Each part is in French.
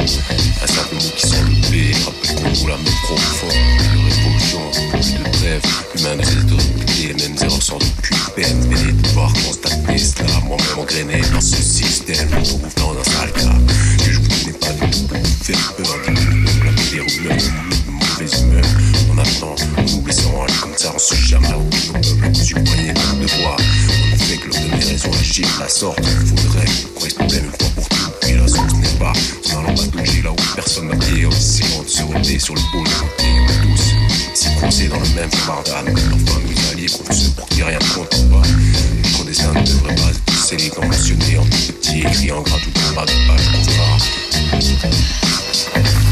Un simple mot qui sent le P, rappelle qu'on roule à mes profond. Plus de révolution, plus de trêve, humain de ses autorités, les mêmes erreurs sans aucune peine. Péné de pouvoir constater cela, moi-même engrainé dans ce système. Je me trouve dans un sale cas, que je vous connais pas du tout pour vous faire peur. Dis-nous, la des rumeurs, de mauvaise humeur. On attend, nous laissons aller comme ça, on se jamais au bout de nos peuples, cousu le poignet de voix. On ne fait que leur donner raison, agir de la sorte. Il faudrait qu'on reste problème une fois pour tout. Puis la source n'est pas en allant patauger là où personne n'a pied. Essayons de se rôder sur le pôle de côté, on tous. C'est coincé dans le même fardane. Enfin, nous alliés contre ceux pour qui rien ne compte pas. Notre destin ne devrait pas être scellé comme mentionné en tout petit, écrit en gras tout en bas de page contrat.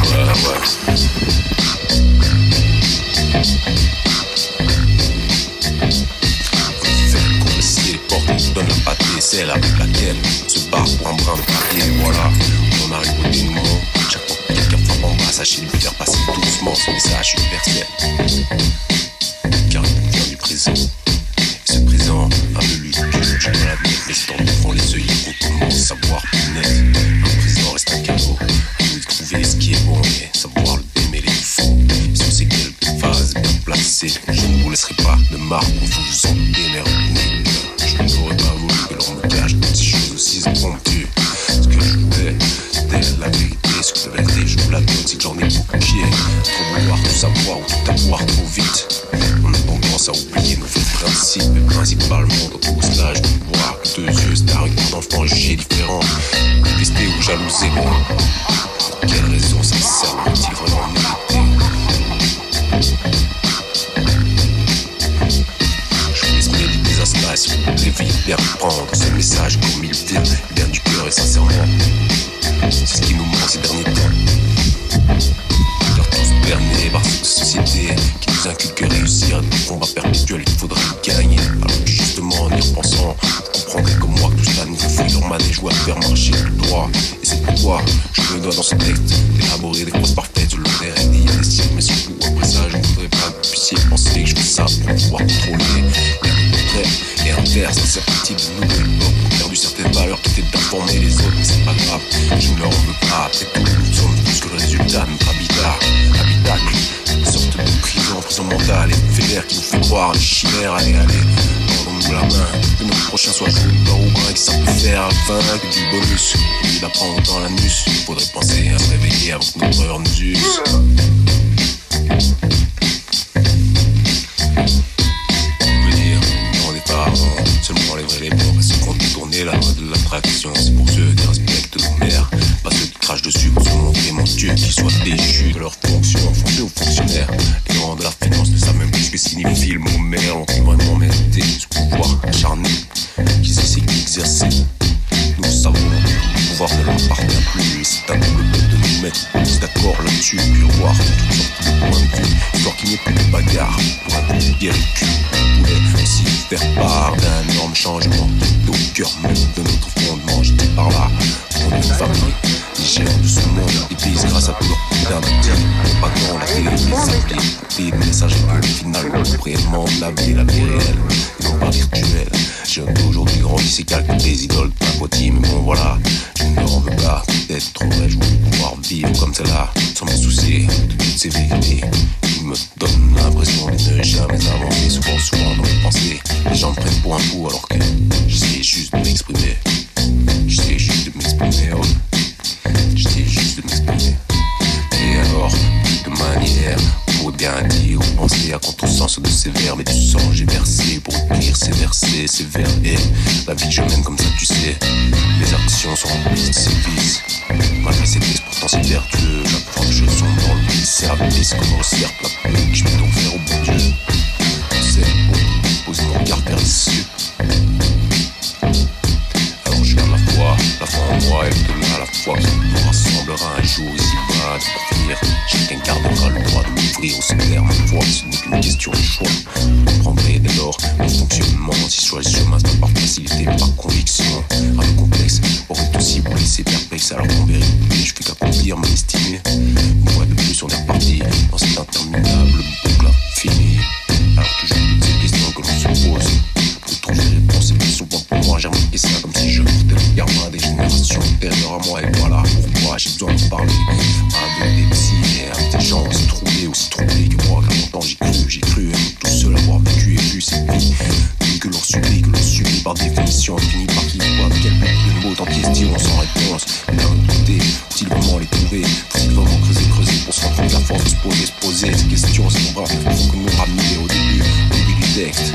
Ouais. Donne la pâté, celle avec laquelle on se barre pour un brin de papier. Voilà, on arrive au dénouement. Chaque fois que quelqu'un frappe en bas, sachez lui faire passer doucement ce message universel. Car il vient du présent. Et ce présent, un peu lugubre, je dois l'admettre. Les temps devant les œillets, on commence à voir plus net. Un présent reste un cadeau. À nous de trouver ce qui est bon et savoir le démêler du faux. Et sur ces quelques phases bien placées, je ne vous laisserai pas de marque pour vous en démerder. Je n'aurais pas voulu que l'on me cache de petites choses aussi impromptues. Ce que je voulais, c'était la vérité. Ce que la vérité, je vous la donne, c'est que j'en ai beaucoup chié. Trop vouloir tout savoir ou tout avoir trop vite. On a tendance à oublier nos vrais principes. Et principalement dans tout stage de voir que 2 yeux, c'est un regard d'enfant jugé différent. Détester ou jalouser, mais pour quelle raison ça sert? Est-il vraiment mérité? Si vous voulez vite bien prendre ce message comme il vient du cœur et sincèrement. C'est ce qui nous manque ces derniers temps. Car tous bernés par cette société qui nous inculque réussir des combats perpétuels qu'il faudrait gagner. Alors que justement en y repensant, vous comprendrez comme moi que tout cela nous fait leur manège ou à faire marcher tout droit. Et c'est pourquoi je me dois dans ce texte d'élaborer des phrases parfaites sur le terrain et des styles. Mais surtout après ça, je ne voudrais pas que vous puissiez penser que je fais ça pour pouvoir contrôler. Et inverse, c'est partie de nouvelle époque. On a perdu certaines valeurs qui étaient d'informer les autres, mais c'est pas grave, je ne leur en veux pas. Après tout, nous sommes tous que le résultat de notre habitacle, une sorte de prison mentale et fédère qui nous fait croire les chimères. Allez, tendons-nous la main, que notre prochain soit joué d'or ou brin, que ça peut faire à la fin que du bonus. Au lieu d'apprendre dans l'anus, il faudrait penser à se réveiller avant que notre heure nous use. Seulement les vrais les bons, ceux qui ont détourné la loi de l'attraction. C'est pour ceux qui respectent nos mères, pas ceux qui crachent dessus pour se montrer mon Dieu, qu'ils soient déchus de leur fonction, foncés aux fonctionnaires. Les grands de la finance ne savent même plus ce que signifie le mot mère. Ont-ils vraiment mérité ce pouvoir acharné qu'ils essaient d'exercer? Nous savons, le pouvoir ne leur appartient plus. C'est à nous le but de nous mettre tous d'accord là-dessus, puis revoir toutes sortes de points de vue, histoire qu'il n'y ait plus de bagarre pour un coup de guerre et cul. On pourrait aussi faire part d'un énorme changement au cœur même de notre fondement. J'étais par là, on est une famille légère de ce monde. Ils disent grâce à tout leur putain de dire. Pas dans la télé, les applis, des messages et finalement réellement la vie réelle, et non pas virtuelle. J'ai aujourd'hui grandi, c'est calque des idoles de papotis, mais bon voilà, je ne leur en veux pas. Peut-être trop-je voulu pouvoir vivre comme celle-là, sans me soucier de toutes ces vérités qui me donnent l'impression de ne jamais avancer. Souvent dans mes pensées, les gens me prennent pour un fou alors que j'essaie juste de m'exprimer. J'essaie juste de m'exprimer, oh. J'essaie juste de m'exprimer. Et alors, de manière, on pourrait bien dire ou penser à contresens de ces vers. Mais du sang j'ai versé pour écrire ces versets, ces vers. Et la vie que je mène comme ça, tu sais, mes actions sont remplies de ces vices. Malgré ces vices, pourtant c'est vertueux. Chaque fois que je sombre dans le vice, service comme au cercle, la paix que je peux donc faire au bon Dieu. C'est poser mon regard vers l'issue. Alors je garde la foi en moi et de la foi qui nous rassemblera un jour ici-bas. Pour finir, chacun gardera le droit de m'ouvrir au solaire. Ma foi, ce n'est qu'une question de choix. Vous comprendrez dès lors mon fonctionnement. Si je choisis le chemin, c'est pas par facilité, mais par conviction. Un peu complexe, aurait aussi vous laisser perplexe. Alors qu'en vérité, je fais qu'accomplir ma destinée. Une fois de plus, on est reparti dans cette interminable boucle infinie. Alors toujours toutes ces questions que l'on se pose, pour trouver les réponses, et souvent pour moi j'ai remarqué ça comme si je portais le regard à des générations antérieures à moi. Et voilà pourquoi moi j'ai besoin de parler. Pas avec des psys, mais avec des gens aussi troublés que moi. Car longtemps j'ai cru, tous seuls avoir vécu et vu cette vie. Puis que l'on subit par définition, finit par qui voit quel but de mots en question sans réponse. Mais d'un autre côté, faut-il vraiment les trouver? Faut-il vraiment creuser pour se rendre compte de la force de se poser ces questions? C'est pour voir qu'il faut que nous ramener au début du texte.